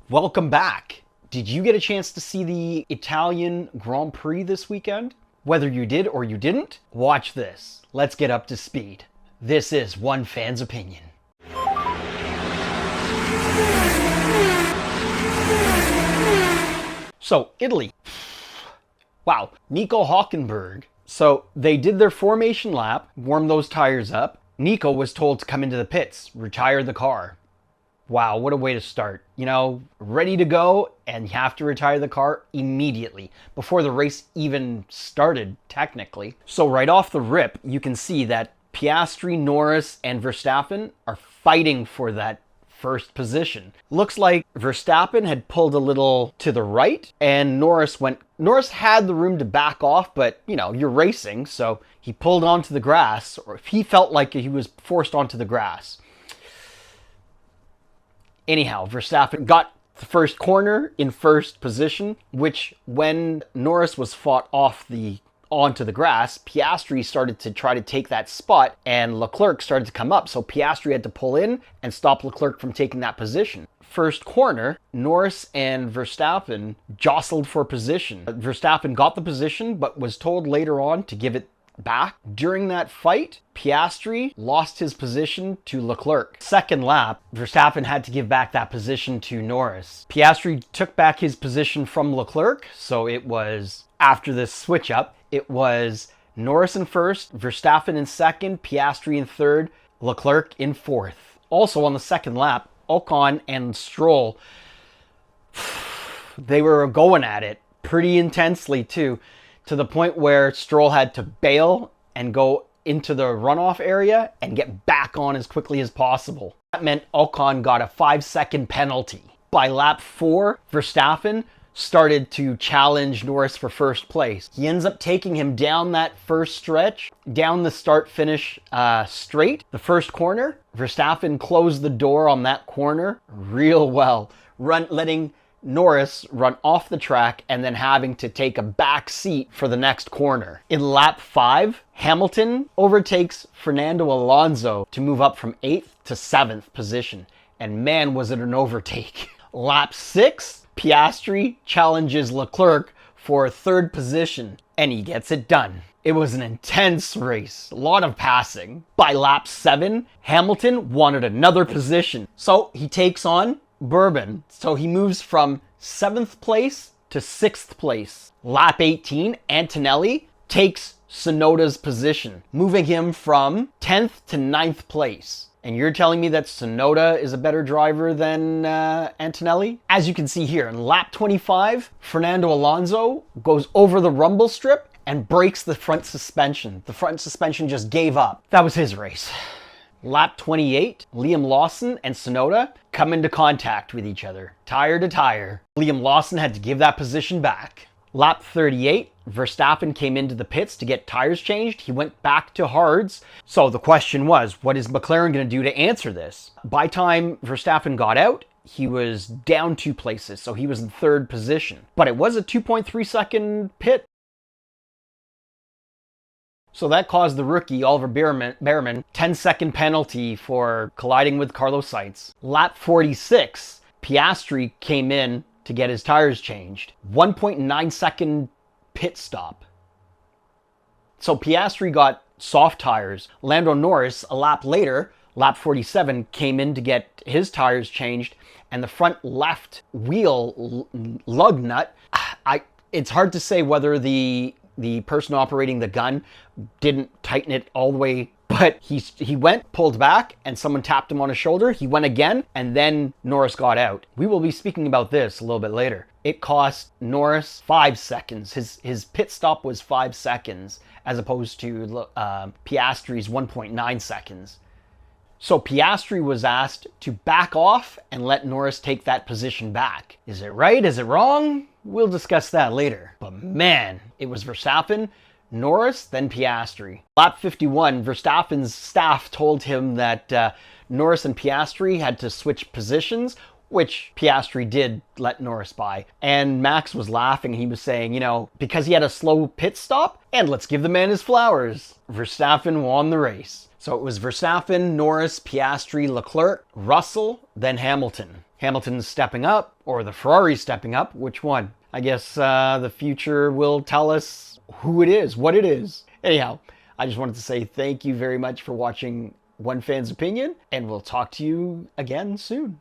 Welcome back. Did you get a chance to see the Italian Grand Prix this weekend? Whether you did or you didn't, watch this. Let's get up to speed. This is One Fan's Opinion. So, Italy. Wow, Nico Hülkenberg. So, they did their formation lap, warmed those tires up. Nico was told to come into the pits, retire the car. Wow, what a way to start. You know, ready to go, and you have to retire the car immediately, before the race even started, technically. So right off the rip, you can see that Piastri, Norris, and Verstappen are fighting for that first position. Looks like Verstappen had pulled a little to the right, and Norris had the room to back off, but, you know, you're racing, so he pulled onto the grass, or he felt like he was forced onto the grass. Anyhow, Verstappen got the first corner in first position, which when Norris was fought onto the grass, Piastri started to try to take that spot and Leclerc started to come up. So Piastri had to pull in and stop Leclerc from taking that position. First corner, Norris and Verstappen jostled for position. Verstappen got the position, but was told later on to give it back. During that fight, Piastri lost his position to Leclerc. Second lap, Verstappen had to give back that position to Norris. Piastri took back his position from Leclerc, so it was, after this switch up, it was Norris in first, Verstappen in second, Piastri in third, Leclerc in fourth. Also on the second lap, Ocon and Stroll, they were going at it pretty intensely too, to the point where Stroll had to bail and go into the runoff area and get back on as quickly as possible. That meant Ocon got a 5-second penalty. By lap 4, Verstappen started to challenge Norris for first place. He ends up taking him down that first stretch, down the start-finish straight, the first corner. Verstappen closed the door on that corner real well, letting Norris run off the track and then having to take a back seat for the next corner. In lap 5, Hamilton overtakes Fernando Alonso to move up from 8th to 7th position. And man, was it an overtake. Lap 6, Piastri challenges Leclerc for 3rd position, and he gets it done. It was an intense race, a lot of passing. By lap 7, Hamilton wanted another position, so he takes on Bourbon, so he moves from 7th place to 6th place. Lap 18, Antonelli takes Tsunoda's position, moving him from 10th to 9th place. And you're telling me that Tsunoda is a better driver than Antonelli? As you can see here, in lap 25, Fernando Alonso goes over the rumble strip and breaks the front suspension. The front suspension just gave up. That was his race. Lap 28, Liam Lawson and Tsunoda come into contact with each other, tire to tire. Liam Lawson had to give that position back. Lap 38, Verstappen came into the pits to get tires changed. He went back to hards. So the question was, what is McLaren going to do to answer this? By time Verstappen got out, he was down 2 places, so he was in 3rd position. But it was a 2.3 second pit. So that caused the rookie, Oliver Behrman, 10-second penalty for colliding with Carlos Sainz. Lap 46, Piastri came in to get his tires changed. 1.9 second pit stop. So Piastri got soft tires. Lando Norris, a lap later, lap 47, came in to get his tires changed, and the front left wheel lug nut, it's hard to say whether the person operating the gun didn't tighten it all the way, but he went, pulled back, and someone tapped him on his shoulder. He went again, and then Norris got out. We will be speaking about this a little bit later. It cost Norris 5 seconds. His pit stop was 5 seconds, as opposed to Piastri's 1.9 seconds. So Piastri was asked to back off and let Norris take that position back. Is it right? Is it wrong? We'll discuss that later. But man, it was Verstappen, Norris, then Piastri. Lap 51, Verstappen's staff told him that Norris and Piastri had to switch positions, which Piastri did let Norris by. And Max was laughing. He was saying, you know, because he had a slow pit stop, and let's give the man his flowers. Verstappen won the race. So it was Verstappen, Norris, Piastri, Leclerc, Russell, then Hamilton. Hamilton's stepping up or the Ferrari's stepping up? Which one? I guess the future will tell us who it is, what it is. Anyhow, I just wanted to say thank you very much for watching One Fan's Opinion, and we'll talk to you again soon.